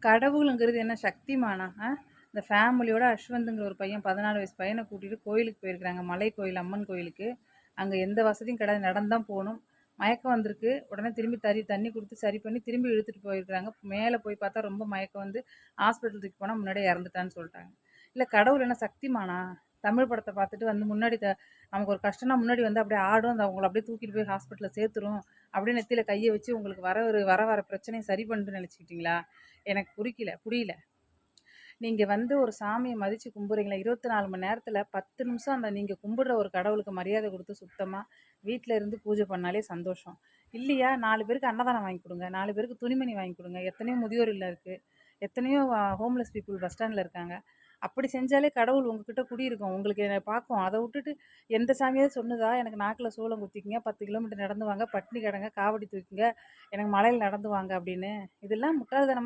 கடவுளுங்கிறது என்ன சக்திமானா? இந்த ஃபேமிலியோட அஸ்வந்துங்கிற ஒரு பையன் 14 வயசு பையனை கூட்டிட்டு கோயிலுக்கு போயிருக்கிறாங்க. மலை கோயில், அம்மன் கோயிலுக்கு. அங்கே எந்த வசதியும் கிடையாது. நடந்து தான் போகணும். மயக்கம் வந்திருக்கு. உடனே திரும்பி தண்ணி கொடுத்து சரி பண்ணி திரும்பி இழுத்துட்டு போயிருக்கிறாங்க. மேலே போய் பார்த்தா ரொம்ப மயக்கம் வந்து ஹாஸ்பிட்டல் தூக்கி போனால் முன்னாடியே இறந்துட்டான்னு சொல்லிட்டாங்க. இல்லை கடவுள் என்ன சக்திமானா? தமிழ் படத்தை பார்த்துட்டு வந்து முன்னாடி நமக்கு ஒரு கஷ்டம்னா முன்னாடி வந்து அப்படியே ஆடும். அந்த அவங்கள அப்படியே தூக்கிட்டு போய் ஹாஸ்பிட்டலில் சேர்த்துரும். அப்படியே நெத்தியில் கையை வச்சு உங்களுக்கு வர பிரச்சனையை சரி பண்ணிட்டு நினச்சிக்கிட்டீங்களா? எனக்கு புரியல. நீங்க வந்து ஒரு சாமிய மதிச்சு கும்பிடுறீங்களா? 24 மணி நேரத்துல 10 நிமிஷம் அந்த நீங்க கும்பிடுற ஒரு கடவுளுக்கு மரியாதை குடுத்து சுத்தமா வீட்ல இருந்து பூஜை பண்ணாலே சந்தோஷம். இல்லையா 4 பேருக்கு அன்னதானம் வாங்கி குடுங்க. 4 பேருக்கு துணிமணி வாங்கி குடுங்க. எத்தனையோ முதியோர் இல்லம் இருக்கு. எத்தனையோ ஹோம்லெஸ் பீப்புள் பஸ் ஸ்டாண்ட்ல இருக்காங்க. அப்படி செஞ்சாலே கடவுள் உங்ககிட்ட குடியிருக்கும். உங்களுக்கு பார்க்கும். அத விட்டுட்டு எந்த சாமியாவது சொன்னுதா? எனக்கு நாக்குல சூலம் குத்திக்கங்க, 10 கிலோமீட்டர் நடந்து வாங்க, பட்டினி கிடங்க, காவடி தூக்குங்க, எனக்கு மலையில நடந்து வாங்க அப்படின்னு. இதெல்லாம் முட்டாள்தனமா